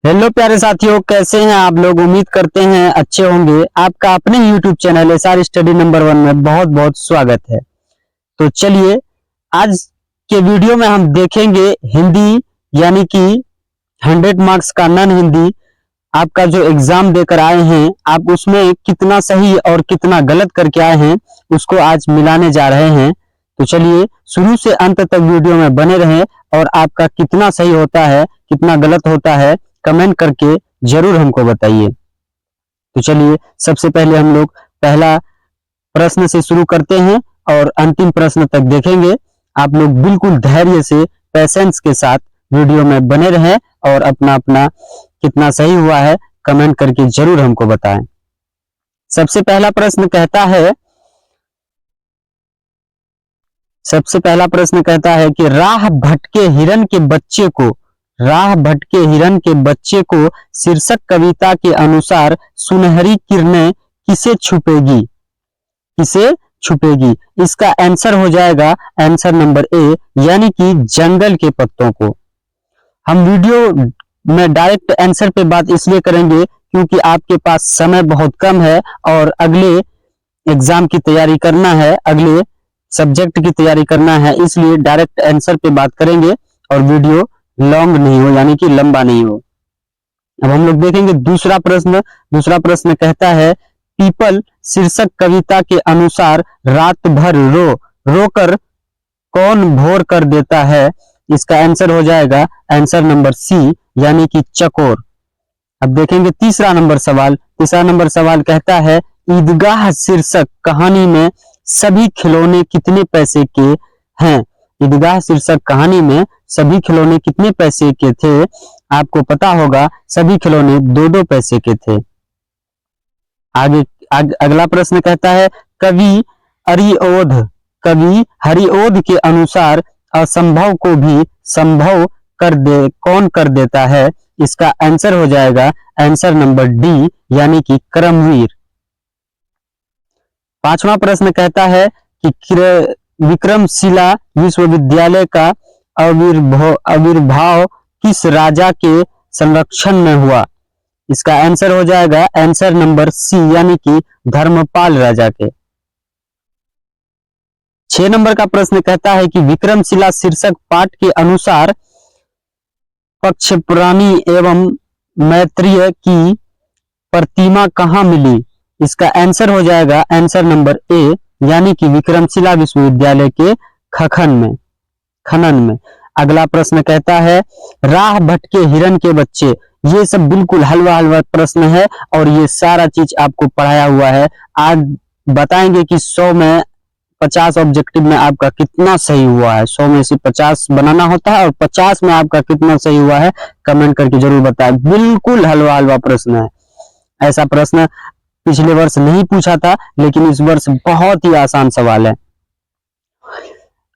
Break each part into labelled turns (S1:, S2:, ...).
S1: Hello प्यारे साथियों, कैसे हैं आप लोग। उम्मीद करते हैं अच्छे होंगे। आपका अपने YouTube channel SR study number 1 में बहुत बहुत स्वागत है। तो चलिए, आज के वीडियो में हम देखेंगे हिंदी यानी कि 100 मार्क्स का नॉन हिंदी आपका जो एग्जाम देकर आए हैं, आप उसमें कितना सही और कितना गलत करके आए हैं उसको आज मिलाने जा रहे हैं। तो चलिए, शुरू से अंत तक वीडियो में बने रहें और आपका कितना सही होता है कितना गलत होता है कमेंट करके जरूर हमको बताइए। तो चलिए, सबसे पहले हम लोग पहला प्रश्न से शुरू करते हैं और अंतिम प्रश्न तक देखेंगे। आप लोग बिल्कुल धैर्य से पेशेंस के साथ वीडियो में बने रहें और अपना अपना कितना सही हुआ है कमेंट करके जरूर हमको बताएं। सबसे पहला प्रश्न कहता है कि राह भटके हिरन के बच्चे को शीर्षक कविता के अनुसार सुनहरी किरणें किसे छुपेगी। इसका आंसर हो जाएगा आंसर नंबर ए, यानी कि जंगल के पत्तों को। हम वीडियो में डायरेक्ट आंसर पे बात इसलिए करेंगे क्योंकि आपके पास समय बहुत कम है और अगले एग्जाम की तैयारी करना है, अगले सब्जेक्ट की तैयारी करना है, इसलिए डायरेक्ट आंसर पे बात करेंगे और वीडियो लॉन्ग नहीं हो यानी कि लंबा नहीं हो। अब हम लोग देखेंगे दूसरा प्रश्न कहता है पीपल शीर्षक कविता के अनुसार रात भर रो कर कौन भोर कर देता है। इसका आंसर हो जाएगा आंसर नंबर सी, यानी कि चकोर। अब देखेंगे तीसरा नंबर सवाल कहता है ईदगाह शीर्षक कहानी में सभी खिलौने कितने पैसे के हैं। ईदगाह शीर्षक कहानी में सभी खिलौने कितने पैसे के थे। आपको पता होगा सभी खिलौने 2-2 पैसे के थे। अगला प्रश्न कहता है कवि हरिओध के अनुसार असंभव को भी संभव कौन कर देता है। इसका आंसर हो जाएगा आंसर नंबर डी, यानी कि करमवीर। पांचवा प्रश्न कहता है कि विक्रमशिला विश्वविद्यालय का आविर्भाव किस राजा के संरक्षण में हुआ। इसका आंसर हो जाएगा आंसर नंबर सी, यानी कि धर्मपाल राजा के। 6 नंबर का प्रश्न कहता है कि विक्रमशिला शीर्षक पाठ के अनुसार पक्षपुराणी एवं मैत्रेय की प्रतिमा कहाँ मिली। इसका आंसर हो जाएगा आंसर नंबर ए, यानी कि विक्रमशिला विश्वविद्यालय के खनन में। अगला प्रश्न कहता है राह भटके हिरन के बच्चे। ये सब बिल्कुल हलवा प्रश्न है और ये सारा चीज आपको पढ़ाया हुआ है। आज बताएंगे कि 100 में 50 ऑब्जेक्टिव में आपका कितना सही हुआ है। 100 में से 50 बनाना होता है और 50 में आपका कितना सही हुआ है कमेंट करके जरूर बताएं। बिल्कुल हलवा प्रश्न है। ऐसा प्रश्न पिछले वर्ष नहीं पूछा था, लेकिन इस वर्ष बहुत ही आसान सवाल है।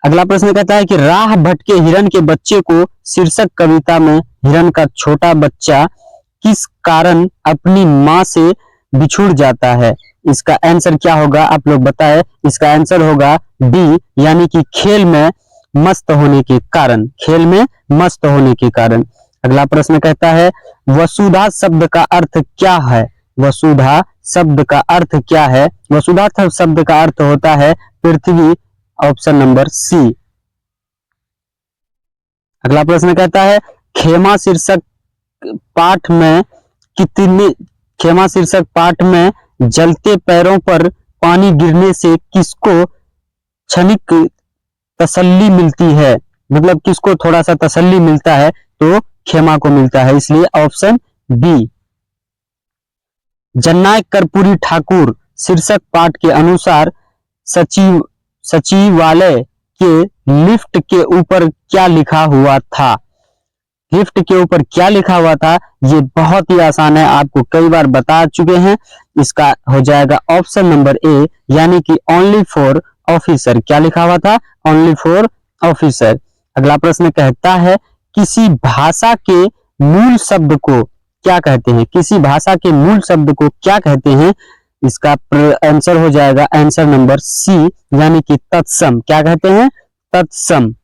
S1: अगला प्रश्न कहता है कि राह भटके हिरन के बच्चे को शीर्षक कविता में हिरन का छोटा बच्चा किस कारण अपनी मां से बिछुड़ जाता है। इसका आंसर क्या होगा आप लोग बताएं। इसका आंसर होगा डी, यानी कि खेल में मस्त होने के कारण। अगला प्रश्न कहता है वसुधा शब्द का अर्थ क्या है। वसुधा शब्द का अर्थ होता है पृथ्वी, ऑप्शन नंबर सी। अगला प्रश्न कहता है खेमा शीर्षक पाठ में जलते पैरों पर पानी गिरने से किसको क्षणिक तसल्ली मिलती है। मतलब किसको थोड़ा सा तसल्ली मिलता है, तो खेमा को मिलता है, इसलिए ऑप्शन बी। जननायक कर्पूरी ठाकुर शीर्षक पाठ के अनुसार सचिवालय के लिफ्ट के ऊपर क्या लिखा हुआ था। ये बहुत ही आसान है, आपको कई बार बता चुके हैं। इसका हो जाएगा ऑप्शन नंबर ए, यानी कि ओनली फॉर ऑफिसर। क्या लिखा हुआ था? Only for officer. अगला प्रश्न कहता है किसी भाषा के मूल शब्द को क्या कहते हैं। इसका आंसर हो जाएगा आंसर नंबर सी, यानी कि तत्सम। क्या कहते हैं? तत्सम।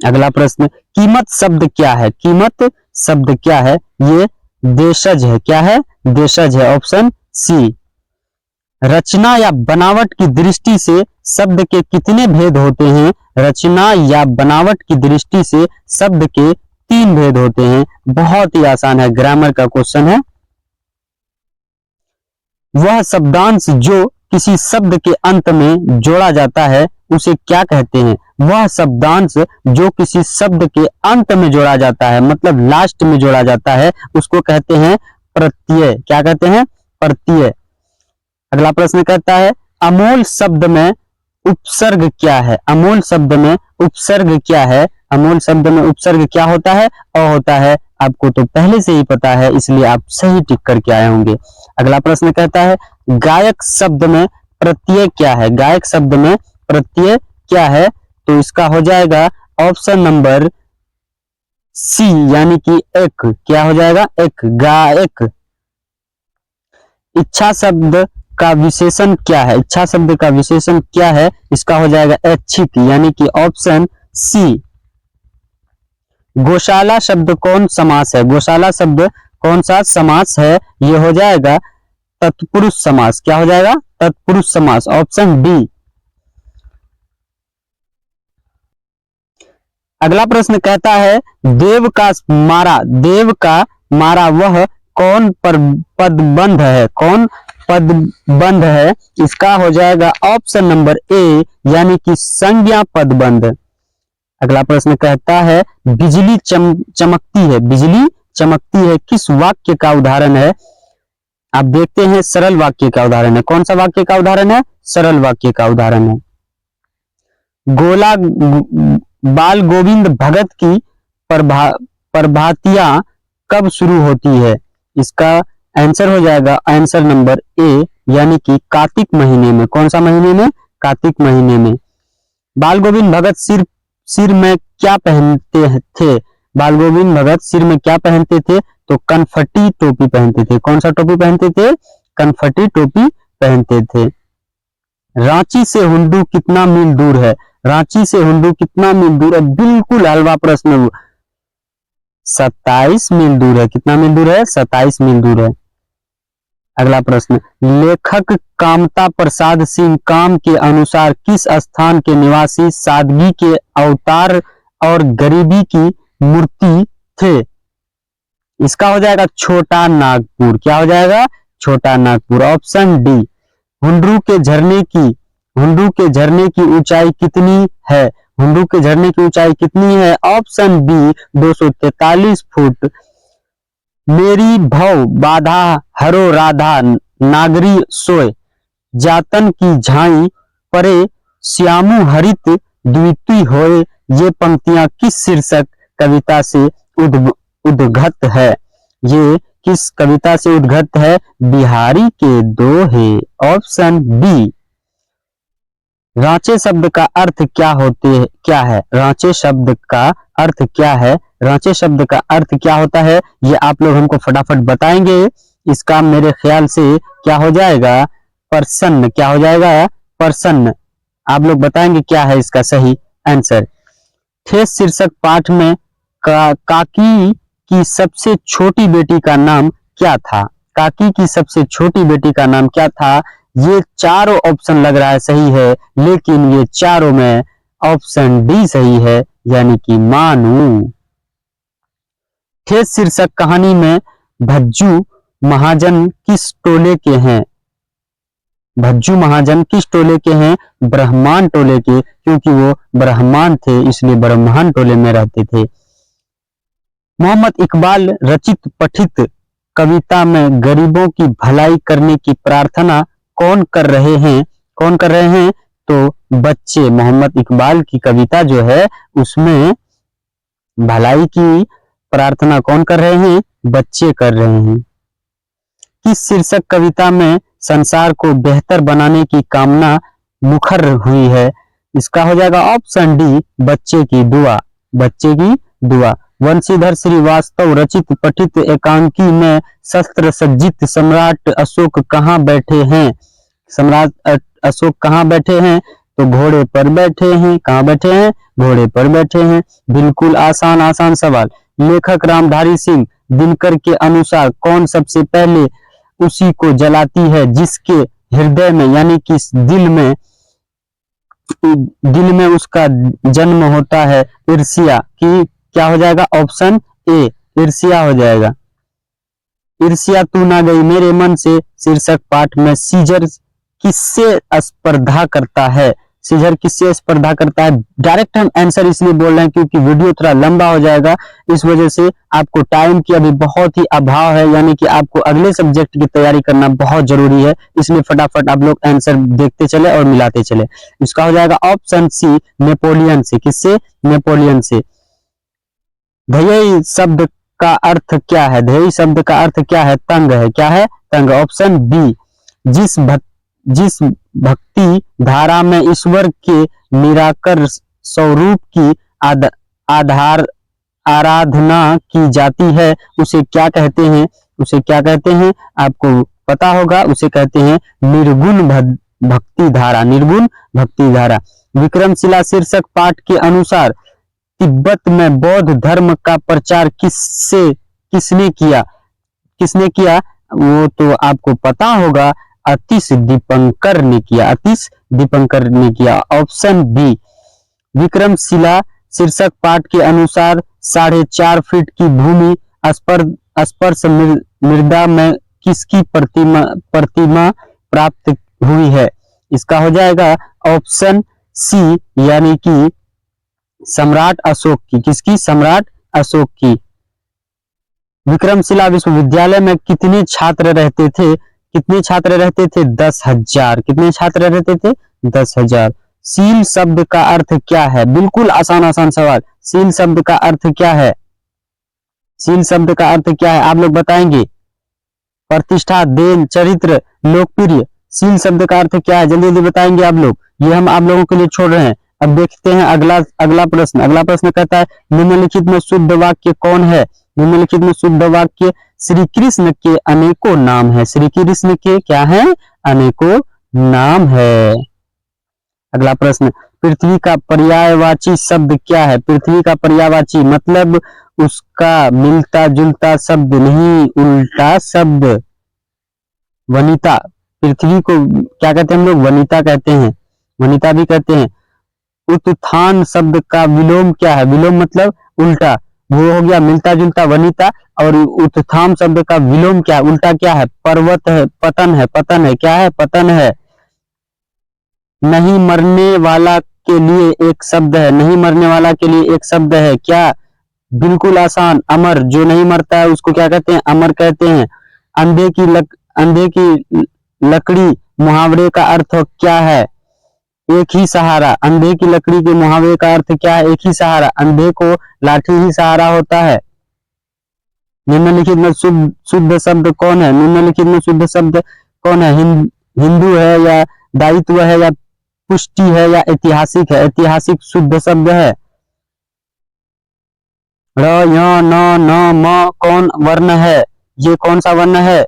S1: अगला प्रश्न, कीमत शब्द क्या है? कीमत शब्द क्या है? ये देशज है। क्या है? देशज है, ऑप्शन सी। रचना या बनावट की दृष्टि से शब्द के कितने भेद होते हैं? रचना या बनावट की दृष्टि से शब्द के 3 भेद होते हैं। बहुत ही आसान है, ग्रामर का क्वेश्चन है। वह शब्दांश जो किसी शब्द के अंत में जोड़ा जाता है उसे क्या कहते हैं? वह शब्दांश जो किसी शब्द के अंत में जोड़ा जाता है, मतलब लास्ट में जोड़ा जाता है, उसको कहते हैं प्रत्यय। क्या कहते हैं? प्रत्यय। अगला प्रश्न कहता है, अमोल शब्द में उपसर्ग क्या है? अमोल शब्द में उपसर्ग क्या है? अमोल शब्द में उपसर्ग क्या होता है? अ होता है। आपको तो पहले से ही पता है, इसलिए आप सही टिक करके आए होंगे। अगला प्रश्न कहता है, गायक शब्द में प्रत्यय क्या है? गायक शब्द में प्रत्यय क्या है? तो इसका हो जाएगा ऑप्शन नंबर सी, यानी कि एक। क्या हो जाएगा? एक, गायक। इच्छा शब्द का विशेषण क्या है? इच्छा शब्द का विशेषण क्या है? इसका हो जाएगा ऐच्छिक, यानी कि ऑप्शन सी। गौशाला शब्द कौन समास है? गौशाला शब्द कौन सा समास है? ये हो जाएगा तत्पुरुष समास। क्या हो जाएगा? तत्पुरुष समास, ऑप्शन डी। अगला प्रश्न कहता है, देव का मारा वह कौन पदबंध है? कौन पदबंध है? इसका हो जाएगा ऑप्शन नंबर ए, यानी कि संज्ञा पदबंध। अगला प्रश्न कहता है, बिजली चमकती है। बिजली चमकती है किस वाक्य का उदाहरण है? आप देखते हैं, सरल वाक्य का उदाहरण है। कौन सा वाक्य का उदाहरण है? सरल वाक्य का उदाहरण है। बाल गोविंद भगत की प्रभातियां कब शुरू होती है? इसका आंसर हो जाएगा आंसर नंबर ए, यानी कि कार्तिक महीने में। कौन सा महीने में? कार्तिक महीने में। बाल गोविंद भगत सिर में क्या पहनते थे? बाल गोविंद भगत सिर में क्या पहनते थे? तो कनफटी टोपी पहनते थे। कौन सा टोपी पहनते थे? कनफटी टोपी पहनते थे। रांची से हुंडू कितना मील दूर है? रांची से हुंडू कितना मील दूर है? बिल्कुल हलवा प्रश्न। 27 मील दूर है। कितना मील दूर है? 27 मील दूर है। अगला प्रश्न, लेखक कामता प्रसाद सिंह काम के अनुसार किस स्थान के निवासी, सादगी के अवतार और गरीबी की मूर्ति थे? इसका हो जाएगा छोटा नागपुर। क्या हो जाएगा? छोटा नागपुर, ऑप्शन डी। हुंडरू के झरने की ऊंचाई कितनी है? हुंडरू के झरने की ऊंचाई कितनी है? ऑप्शन बी, 243 फुट। मेरी भव बाधा हरो राधा नागरी सोय, जातन की झाई परे श्यामु हरित द्वितीय होए, ये पंक्तियां किस शीर्षक कविता से उद्गत है? ये किस कविता से उद्गत है? बिहारी के दोहे, ऑप्शन बी। रांचे शब्द का अर्थ क्या है? रांचे शब्द का अर्थ क्या है? रांचे शब्द का अर्थ क्या होता है? ये आप लोग हमको फटाफट बताएंगे। इसका मेरे ख्याल से क्या हो जाएगा? प्रसन्न। क्या हो जाएगा? प्रसन्न। आप लोग बताएंगे क्या है इसका सही आंसर। ठेस शीर्षक पाठ में काकी की सबसे छोटी बेटी का नाम क्या था? काकी की सबसे छोटी बेटी का नाम क्या था? ये चारों ऑप्शन लग रहा है सही है, लेकिन ये चारों में ऑप्शन डी सही है, यानी कि मानू। ठेस शीर्षक कहानी में भज्जू महाजन किस टोले के हैं? भज्जू महाजन किस टोले के हैं? ब्राह्मण टोले के, क्योंकि वो ब्राह्मण थे इसलिए ब्राह्मण टोले में रहते थे। मोहम्मद इकबाल रचित पठित कविता में गरीबों की भलाई करने की प्रार्थना कौन कर रहे हैं? कौन कर रहे हैं? तो बच्चे। मोहम्मद इकबाल की कविता जो है उसमें भलाई की प्रार्थना कौन कर रहे हैं? बच्चे कर रहे हैं। किस शीर्षक कविता में संसार को बेहतर बनाने की कामना मुखर हुई है? इसका हो जाएगा ऑप्शन डी, बच्चे की दुआ। बच्चे की दुआ। वंशीधर श्रीवास्तव रचित पठित एकांकी में शस्त्र सज्जित सम्राट अशोक कहाँ बैठे हैं? सम्राट अशोक कहाँ बैठे हैं? तो घोड़े पर बैठे हैं। कहाँ बैठे हैं? घोड़े पर बैठे हैं। बिल्कुल आसान आसान सवाल। लेखक रामधारी सिंह दिनकर के अनुसार कौन सबसे पहले उसी को जलाती है जिसके हृदय में यानी कि दिल में उसका जन्म होता है ईर्ष्या की। क्या हो जाएगा? ऑप्शन ए ईर्ष्या हो जाएगा। ईर्ष्या तू ना गई मेरे मन से शीर्षक पाठ में सीजर किससे स्पर्धा करता है? सीजर किससे स्पर्धा करता है? डायरेक्ट हम आंसर इसलिए बोल रहे हैं क्योंकि वीडियो थोड़ा लंबा हो जाएगा, इस वजह से आपको टाइम की अभी बहुत ही अभाव है, यानी कि आपको अगले सब्जेक्ट की तैयारी करना बहुत जरूरी है, इसलिए फटाफट आप लोग आंसर देखते चले और मिलाते चले। इसका हो जाएगा ऑप्शन सी नेपोलियन से। किससे? नेपोलियन से। ध्येय शब्द का अर्थ क्या है? ध्येय शब्द का अर्थ क्या है? तंग है। क्या है? तंग। ऑप्शन बी जिस भक्ति धारा में ईश्वर के निराकर स्वरूप की आधार आराधना की जाती है उसे क्या कहते हैं? उसे क्या कहते हैं? आपको पता होगा, उसे कहते हैं निर्गुण भक्ति धारा। निर्गुण भक्ति धारा। विक्रमशिला शीर्षक पाठ के अनुसार तिब्बत में बौद्ध धर्म का प्रचार किसने किया? किसने किया? वो तो आपको पता होगा, अतिश दीपंकर ने किया। अतिश दीपंकर ने किया। Option B. विक्रमशिला शीर्षक पाठ के अनुसार 4.5 फीट की भूमि स्पर्श मृदा में किसकी प्रतिमा प्राप्त हुई है? इसका हो जाएगा ऑप्शन सी यानी कि सम्राट अशोक की। किसकी? सम्राट अशोक की। विक्रमशिला विश्वविद्यालय में कितने छात्र रहते थे? कितने छात्र रहते थे? 10,000। कितने छात्र रहते थे? 10,000। शील शब्द का अर्थ क्या है? बिल्कुल आसान आसान सवाल। शील शब्द का अर्थ क्या है? शील शब्द का अर्थ क्या है? आप लोग बताएंगे। प्रतिष्ठा, देन, चरित्र, लोकप्रिय। शील शब्द का अर्थ क्या है? जल्दी जल्दी बताएंगे आप लोग। ये हम आप लोगों के लिए छोड़ रहे हैं। अब देखते हैं अगला प्रश्न। अगला प्रश्न कहता है निम्नलिखित में शुद्ध वाक्य कौन है? निम्नलिखित में शुद्ध वाक्य श्री कृष्ण के अनेकों नाम है। श्री कृष्ण के क्या है? अनेकों नाम है। अगला प्रश्न पृथ्वी का पर्यायवाची शब्द क्या है? पृथ्वी का पर्यायवाची मतलब उसका मिलता जुलता शब्द नहीं, उल्टा शब्द। वनिता। पृथ्वी को क्या कहते हैं हम लोग? वनिता कहते हैं। वनिता भी कहते हैं। उत्थान शब्द का विलोम क्या है? विलोम मतलब उल्टा। वो हो गया मिलता जुलता वनिता। और उत्थान शब्द का विलोम क्या है? उल्टा क्या है? पर्वत है, पतन है। पतन है। क्या है? पतन है। नहीं मरने वाला के लिए एक शब्द है। नहीं मरने वाला के लिए एक शब्द है। क्या? बिल्कुल आसान, अमर। जो नहीं मरता है उसको क्या कहते हैं? अमर कहते हैं। अंधे की लकड़ी मुहावरे का अर्थ क्या है? एक ही सहारा। अंधे की लकड़ी के मुहावरे का अर्थ क्या है? एक ही सहारा। अंधे को लाठी ही सहारा होता है। निम्नलिखित में शुद्ध शब्द कौन है? निम्नलिखित में शुद्ध शब्द कौन है? हिंदू है या दायित्व है या पुष्टि है या ऐतिहासिक है? ऐतिहासिक शुद्ध शब्द है। र, य, न, म कौन वर्ण है? ये कौन सा वर्ण है?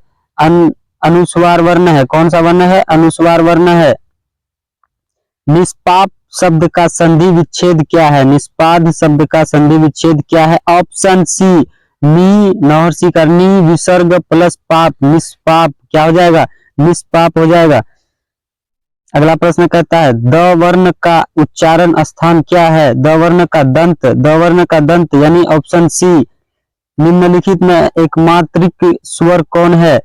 S1: अनुस्वार वर्ण है। कौन सा वर्ण है? अनुस्वार वर्ण है। निष्पाप शब्द का संधि विच्छेद क्या है? निष्पाद शब्द का संधि विच्छेद क्या है? ऑप्शन सी नी नहर्षि करनी विसर्ग प्लस पाप। निष्पाप क्या हो जाएगा? निष्पाप हो जाएगा। अगला प्रश्न कहता है द वर्ण का उच्चारण स्थान क्या है? द वर्ण का दंत। द वर्ण का दंत यानी ऑप्शन सी। निम्नलिखित में एकमात्रिक स्वर कौन है?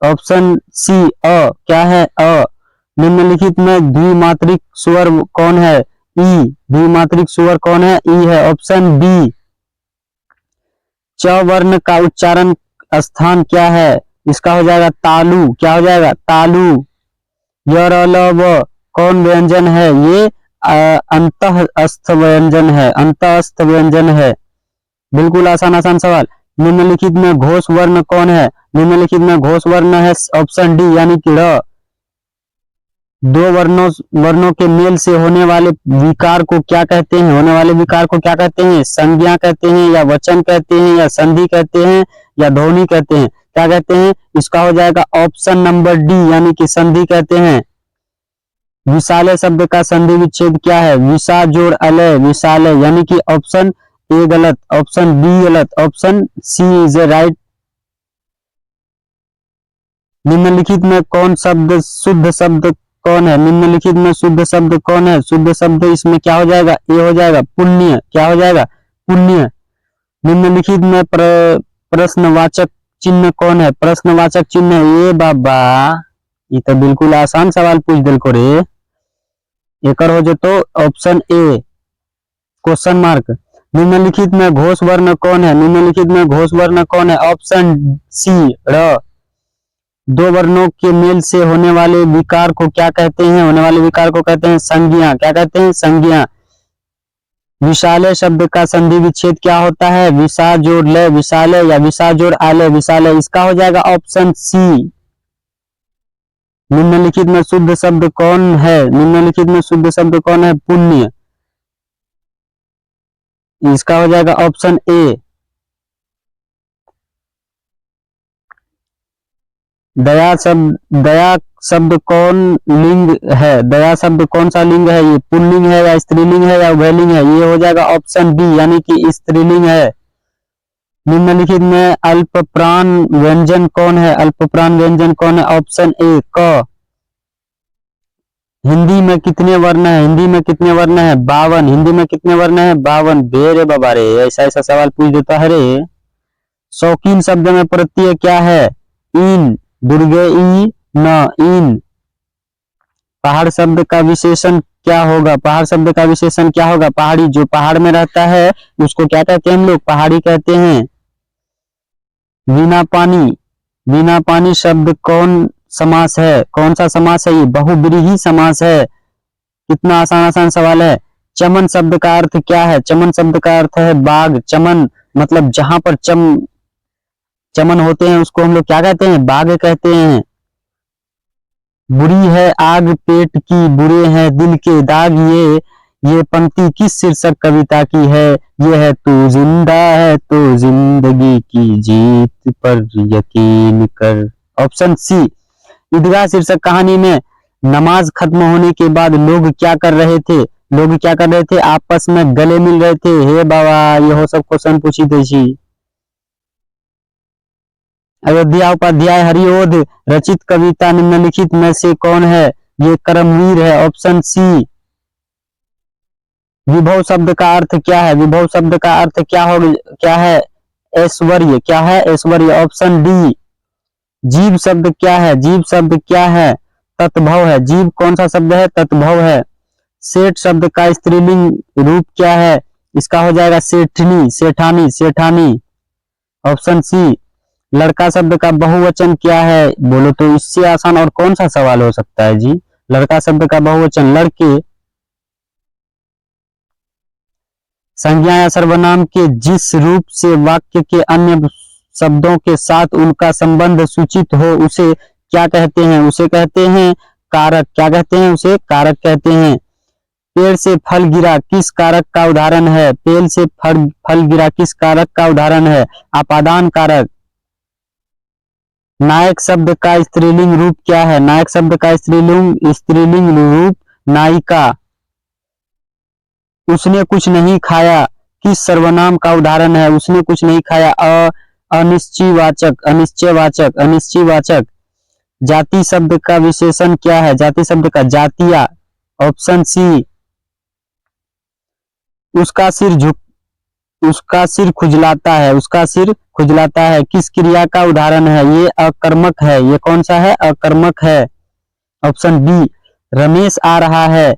S1: ऑप्शन सी अ। क्या है? अ। निम्नलिखित में द्विमात्रिक स्वर कौन है? ई। द्विमात्रिक स्वर कौन है? ई है। Option B. च वर्ण का उच्चारण स्थान क्या है? इसका हो जाएगा तालु। क्या हो जाएगा? तालु। य, र, ल, व कौन व्यंजन है? ये अंतःस्थ व्यंजन है। अंतःस्थ व्यंजन है। बिल्कुल आसान आसान सवाल। निम्नलिखित में घोष वर्ण कौन है? निम्नलिखित में घोष वर्ण है ऑप्शन डी यानी कि र। दो वर्णों के मेल से होने वाले विकार को क्या कहते हैं? होने वाले विकार को क्या कहते हैं? संज्ञा कहते हैं या वचन कहते हैं या संधि कहते हैं या ध्वनि कहते हैं? क्या कहते हैं? इसका हो जाएगा ऑप्शन नंबर डी यानी कि संधि कहते हैं। विशालय शब्द का संधि विच्छेद क्या है? विसा जोड़ अलय, विशालय, यानी कि ऑप्शन ए गलत, ऑप्शन बी गलत, option C is a right. निम्नलिखित में कौन शब्द शुद्ध शब्द कौन है? निम्नलिखित में शुद्ध शब्द कौन है? शुद्ध शब्द इसमें क्या हो जाएगा? ए हो जाएगा, पुण्य। क्या हो जाएगा? पुण्य। निम्नलिखित में प्रश्नवाचक चिन्ह कौन है? प्रश्नवाचक चिन्ह ये बाबा, ये तो बिल्कुल आसान सवाल पूछ दिल को रे। एकर हो जो तो ऑप्शन ए क्वेश्चन मार्क। निम्नलिखित में घोष वर्ण कौन है? निम्नलिखित में घोष वर्ण कौन है? ऑप्शन सी र। दो वर्णों के मेल से होने वाले विकार को क्या कहते हैं? होने वाले विकार को कहते हैं संज्ञा। क्या कहते हैं? संज्ञा। विशालय शब्द का संधि विच्छेद क्या होता है? विसा जोड़ ले विशालय या विसा जोड़ आलय विशालय। इसका हो जाएगा ऑप्शन सी। निम्नलिखित में शुद्ध शब्द कौन है? निम्नलिखित में शुद्ध शब्द कौन है? पुण्य। इसका हो जाएगा ऑप्शन ए। दया शब्द कौन लिंग है? दया शब्द कौन सा लिंग है? ये पुल्लिंग है या स्त्रीलिंग है या उभयलिंग है? ये हो जाएगा ऑप्शन बी, यानी कि स्त्रीलिंग है। निम्नलिखित में अल्पप्राण व्यंजन कौन है? अल्पप्राण व्यंजन कौन है? ऑप्शन ए क। हिंदी में कितने वर्ण है? हिंदी में कितने वर्ण है? 52। हिंदी में कितने वर्ण है? 52। बेरे बाबा रे, ऐसा ऐसा सवाल पूछ देता है रे। शौकीन शब्द में प्रत्यय क्या है? इन, दुर्गे ई न, इन। पहाड़ शब्द का विशेषण क्या होगा? पहाड़ शब्द का विशेषण क्या होगा? पहाड़ी। जो पहाड़ में रहता है उसको क्या कहते हैं हम लोग? पहाड़ी कहते हैं। बिना पानी, बिना पानी शब्द कौन समास है? कौन सा समास है? ये बहुब्रीहि समास है। कितना आसान आसान सवाल है। चमन शब्द का अर्थ क्या है? चमन शब्द का अर्थ है बाग। चमन मतलब जहां पर चमन होते हैं उसको हम लोग क्या कहते हैं? बाग कहते हैं। बुरी है आग पेट की, बुरे हैं दिल के दाग। ये पंक्ति किस शीर्षक कविता की है? ये है तू जिंदा है तो जिंदगी की जीत पर यकीन कर। Option C. ईदगाह शीर्षक कहानी में नमाज खत्म होने के बाद लोग क्या कर रहे थे? लोग क्या कर रहे थे? आपस में गले मिल रहे थे। हे बाबा, ये हो सब क्वेश्चन पूछी थी। अयोध्या उपाध्याय हरिओध रचित कविता निम्नलिखित में से कौन है? ये कर्मवीर है। Option C. विभव शब्द का अर्थ क्या है? विभव शब्द का अर्थ क्या है? ऐश्वर्य। क्या है? ऐश्वर्य। Option D. जीव शब्द क्या है? जीव शब्द क्या है? तत्भव है। जीव कौन सा शब्द है? तत्भव है। सेठ शब्द का स्त्रीलिंग रूप क्या है? इसका हो जाएगा सेठनी, सेठानी, सेठानी। Option C. लड़का शब्द का बहुवचन क्या है? बोलो तो इससे आसान और कौन सा सवाल हो सकता है जी? लड़का शब्द का बहुवचन लड़के। संज्ञा या सर्वनाम के जिस रूप से वाक्य के अन्य शब्दों के साथ उनका संबंध सूचित हो उसे क्या कहते हैं? उसे कहते हैं कारक। क्या कहते हैं? उसे कारक कहते हैं। पेड़ से फल गिरा किस कारक का उदाहरण है? पेड़ से फल गिरा किस कारक का उदाहरण है? अपादान कारक। नायक शब्द का स्त्रीलिंग रूप क्या है? नायक शब्द का स्त्रीलिंग रूप नायिका। उसने कुछ नहीं खाया किस सर्वनाम का उदाहरण है? उसने कुछ नहीं खाया अनिश्चयवाचक, अनिश्चयवाचक, अनिश्चयवाचक। जाति शब्द का विशेषण क्या है? जाति शब्द का जातिया। Option C. उसका सिर खुजलाता है। उसका सिर खुजलाता है किस क्रिया का उदाहरण है? ये अकर्मक है। ये कौन सा है? अकर्मक है। Option B. रमेश आ रहा है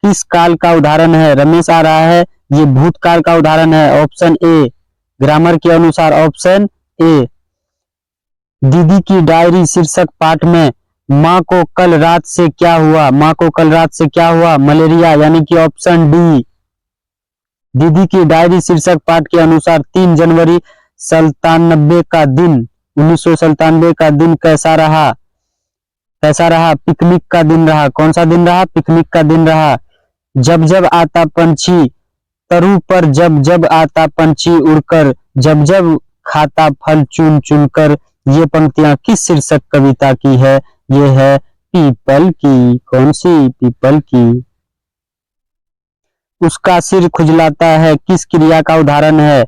S1: किस काल का उदाहरण है? रमेश आ रहा है ये भूतकाल का उदाहरण है। Option A. ग्रामर के अनुसार ऑप्शन ए। दीदी की डायरी शीर्षक पाठ में माँ को कल रात से क्या हुआ? माँ को कल रात से क्या हुआ? मलेरिया, यानी कि ऑप्शन डी। दीदी की डायरी शीर्षक पाठ के अनुसार 3 जनवरी 97 का दिन 1997 का दिन कैसा रहा? कैसा रहा? पिकनिक का दिन रहा। कौन सा दिन रहा? पिकनिक का दिन रहा। जब जब आता पंछी तरु पर, जब जब आता पंछी उड़कर, जब जब खाता फल चुन चुन कर। ये पंक्तियां किस शीर्षक कविता की है? ये है पीपल की, कौन सी? पीपल की। उसका सिर खुजलाता है किस क्रिया का उदाहरण है?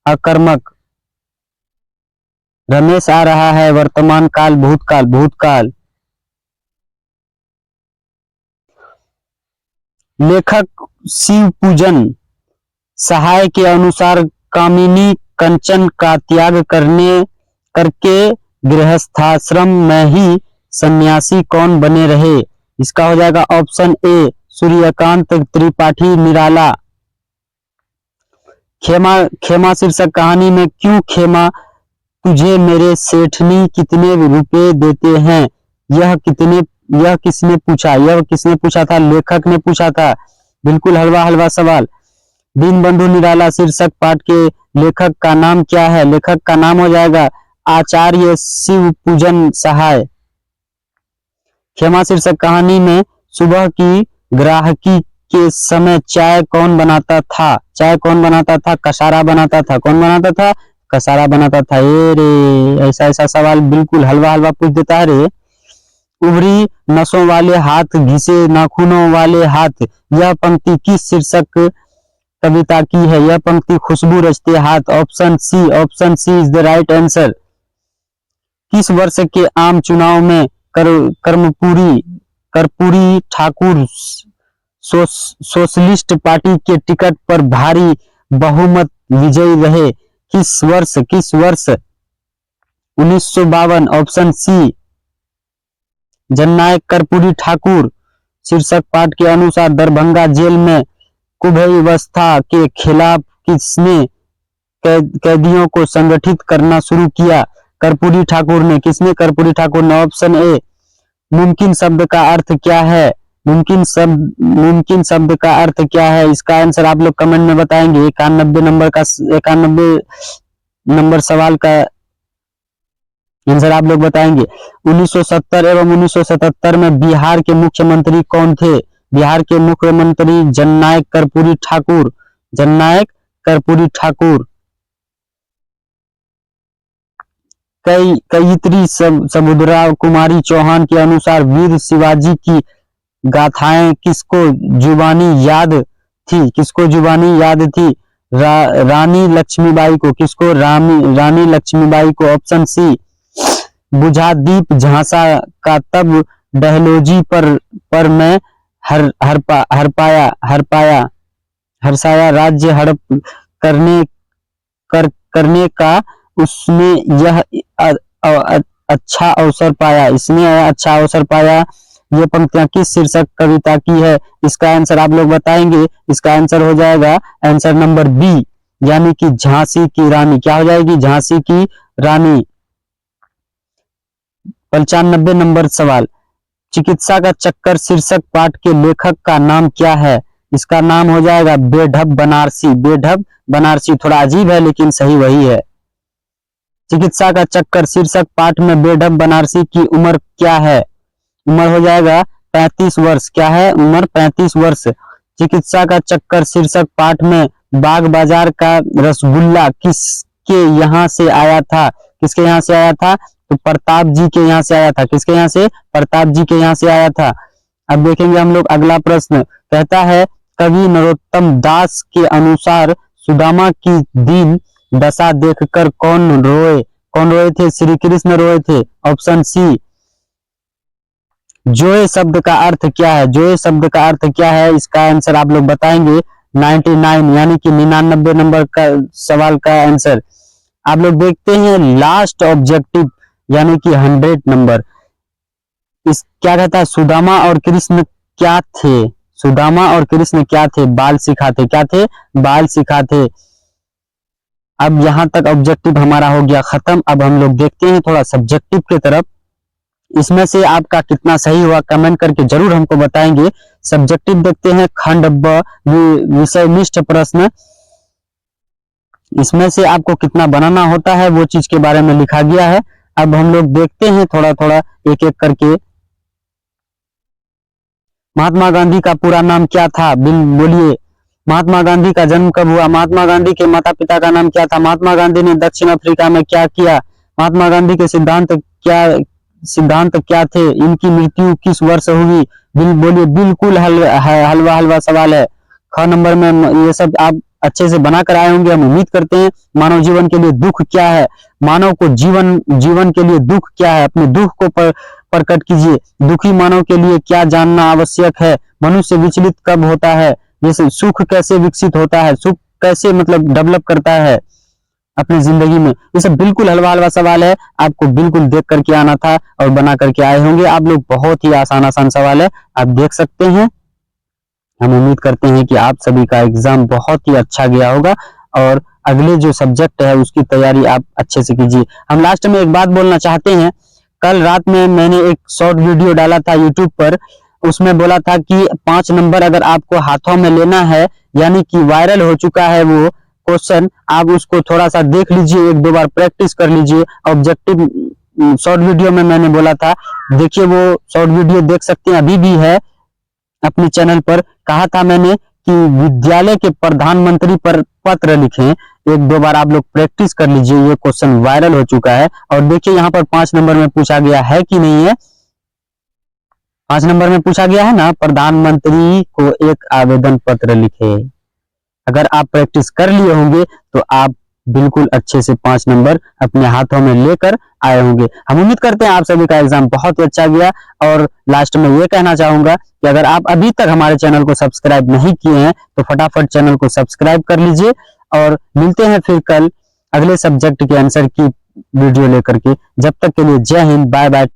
S1: अकर्मक। रमेश आ रहा है वर्तमान काल भूतकाल, भूतकाल। लेखक शिव पूजन सहाय के अनुसार कामिनी कंचन का त्याग करके गृहस्थाश्रम में ही सन्यासी कौन बने रहे? इसका हो जाएगा ऑप्शन ए सूर्यकांत त्रिपाठी निराला। खेमा शीर्षक कहानी में क्यों खेमा तुझे मेरे सेठनी कितने रुपए देते हैं? यह किसने पूछा? यह किसने पूछा था? लेखक ने पूछा था। बिल्कुल हलवा हलवा सवाल। दीनबंधु निराला शीर्षक पाठ के लेखक का नाम क्या है? लेखक का नाम हो जाएगा आचार्य शिव पूजन सहाय। खेमा शीर्षक कहानी में सुबह की ग्राहकी के समय चाय कौन बनाता था? चाय कौन बनाता था? कसारा बनाता था। कौन बनाता था? कसारा बनाता था। ए रे, ऐसा ऐसा सवाल बिल्कुल हलवा हलवा पूछ देता है रे। उभरी नसों वाले हाथ, घिसे नाखूनों वाले हाथ, यह पंक्ति किस शीर्षक कविता की है? यह पंक्ति खुशबू रचते हाथ। Option C is the right answer. किस वर्ष के आम चुनाव में कर्पूरी ठाकुर सोशलिस्ट पार्टी के टिकट पर भारी बहुमत विजयी रहे? किस वर्ष? 1952। Option C. जननायक कर्पूरी ठाकुर शीर्षक पाठ के अनुसार दरभंगा जेल में कुव्यवस्था के खिलाफ किसने कैदियों को संगठित करना शुरू किया? कर्पूरी ठाकुर ने। किसने? कर्पूरी ठाकुर ने। Option A. मुमकिन शब्द का अर्थ क्या है? मुमकिन शब्द का अर्थ क्या है? इसका आंसर आप लोग कमेंट में बताएंगे। 91 नंबर सवाल का आंसर आप लोग बताएंगे। 1970 एवं 1977 में बिहार के मुख्यमंत्री कौन थे? बिहार के मुख्यमंत्री जननायक कर्पूरी ठाकुर। जननायक कर्पूरी ठाकुर। कयित्री समुद्रा कुमारी चौहान के अनुसार वीर शिवाजी की गाथाएं किसको जुबानी याद थी? किसको जुबानी याद थी? रानी लक्ष्मीबाई को। किसको? रानी लक्ष्मीबाई को। Option C. बुझा दीप झांसा का तब डहलोजी पर मैं हरसाया राज्य हड़प करने का उसने यह अच्छा अवसर पाया। इसने अच्छा अवसर पाया। ये पंक्तियां किस शीर्षक कविता की है? इसका आंसर आप लोग बताएंगे। इसका आंसर हो जाएगा आंसर नंबर बी, यानी कि झांसी की रानी। क्या हो जाएगी? झांसी की रानी। 95 नंबर सवाल। चिकित्सा का चक्कर शीर्षक पाठ के लेखक का नाम क्या है? इसका नाम हो जाएगा बेढब बनारसी। बेढब बनारसी थोड़ा अजीब है लेकिन सही वही है। चिकित्सा का चक्कर शीर्षक पाठ में बेढब बनारसी की उम्र क्या है? उम्र हो जाएगा 35 वर्ष। क्या है? उम्र 35 वर्ष। चिकित्सा का चक्कर शीर्षक पाठ में बाग बाजार का रसगुल्ला किसके यहाँ से आया था? किसके यहाँ से आया था? तो प्रताप जी के यहाँ से आया था। किसके यहाँ से? प्रताप जी के यहाँ से आया था। अब देखेंगे हम लोग अगला प्रश्न। कहता है कवि नरोत्तम दास के अनुसार सुदामा की दीन दशा देखकर कौन रोए? कौन रोए थे? श्री कृष्ण रोए थे। Option C. जोए शब्द का अर्थ क्या है? जोए शब्द का अर्थ क्या है? इसका आंसर आप लोग बताएंगे। 99 यानी कि 99 नंबर का सवाल का आंसर आप लोग देखते हैं। लास्ट ऑब्जेक्टिव यानी कि 100 नंबर। इस क्या कहता है? सुदामा और कृष्ण क्या थे? सुदामा और कृष्ण क्या थे? बाल सिखा थे। क्या थे? बाल सिखा थे। अब यहां तक ऑब्जेक्टिव हमारा हो गया खत्म। अब हम लोग देखते हैं थोड़ा सब्जेक्टिव की तरफ। इसमें से आपका कितना सही हुआ कमेंट करके जरूर हमको बताएंगे। सब्जेक्टिव देखते हैं। खंड ब विषय निष्ठ प्रश्न। इसमें से आपको कितना बनाना होता है वो चीज के बारे में लिखा गया है। अब हम लोग देखते हैं थोड़ा थोड़ा एक एक करके। महात्मा गांधी का पूरा नाम क्या था? बोलिए। महात्मा गांधी का जन्म कब हुआ? महात्मा गांधी के माता पिता का नाम क्या था? महात्मा गांधी ने दक्षिण अफ्रीका में क्या किया? महात्मा गांधी के सिद्धांत क्या थे, इनकी मृत्यु किस वर्ष हुई, बोलिए। बिल्कुल हलवा सवाल है। ख नंबर में ये सब आप अच्छे से बना कर आए होंगे, हम उम्मीद करते हैं। मानव जीवन के लिए दुख क्या है, मानव को जीवन के लिए दुख क्या है, अपने दुख को प्रकट कीजिए। दुखी मानव के लिए क्या जानना आवश्यक है, मनुष्य विचलित कब होता है, जैसे सुख कैसे विकसित होता है, सुख कैसे मतलब डेवलप करता है अपनी जिंदगी में। ये सब बिल्कुल हलवा सवाल है, आपको बिल्कुल देख करके आना था और बना करके आए होंगे आप लोग। बहुत ही आसान सवाल है, आप देख सकते हैं। हम उम्मीद करते हैं कि आप सभी का एग्जाम बहुत ही अच्छा गया होगा और अगले जो सब्जेक्ट है उसकी तैयारी आप अच्छे से कीजिए। हम लास्ट में एक बात बोलना चाहते हैं। कल रात में मैंने एक शॉर्ट वीडियो डाला था यूट्यूब पर, उसमें बोला था कि 5 नंबर अगर आपको हाथों में लेना है, यानी कि वायरल हो चुका है वो क्वेश्चन, आप उसको थोड़ा सा देख लीजिए, 1-2 बार प्रैक्टिस कर लीजिए। ऑब्जेक्टिव शॉर्ट वीडियो में मैंने बोला था, देखिए वो शॉर्ट वीडियो देख सकते हैं, अभी भी है अपने चैनल पर। कहा था मैंने कि विद्यालय के प्रधानमंत्री पर पत्र लिखें, 1-2 बार आप लोग प्रैक्टिस कर लीजिए, ये क्वेश्चन वायरल हो चुका है। और देखिए यहाँ पर 5 नंबर में पूछा गया है कि नहीं है, 5 नंबर में पूछा गया है ना, प्रधानमंत्री को एक आवेदन पत्र लिखे। अगर आप प्रैक्टिस कर लिए होंगे तो आप बिल्कुल अच्छे से 5 नंबर अपने हाथों में लेकर आए होंगे। हम उम्मीद करते हैं आप सभी का एग्जाम बहुत ही अच्छा गया। और लास्ट में ये कहना चाहूंगा कि अगर आप अभी तक हमारे चैनल को सब्सक्राइब नहीं किए हैं तो फटाफट चैनल को सब्सक्राइब कर लीजिए। और मिलते हैं फिर कल अगले सब्जेक्ट के आंसर की वीडियो लेकर के। जब तक के लिए जय हिंद, बाय बाय।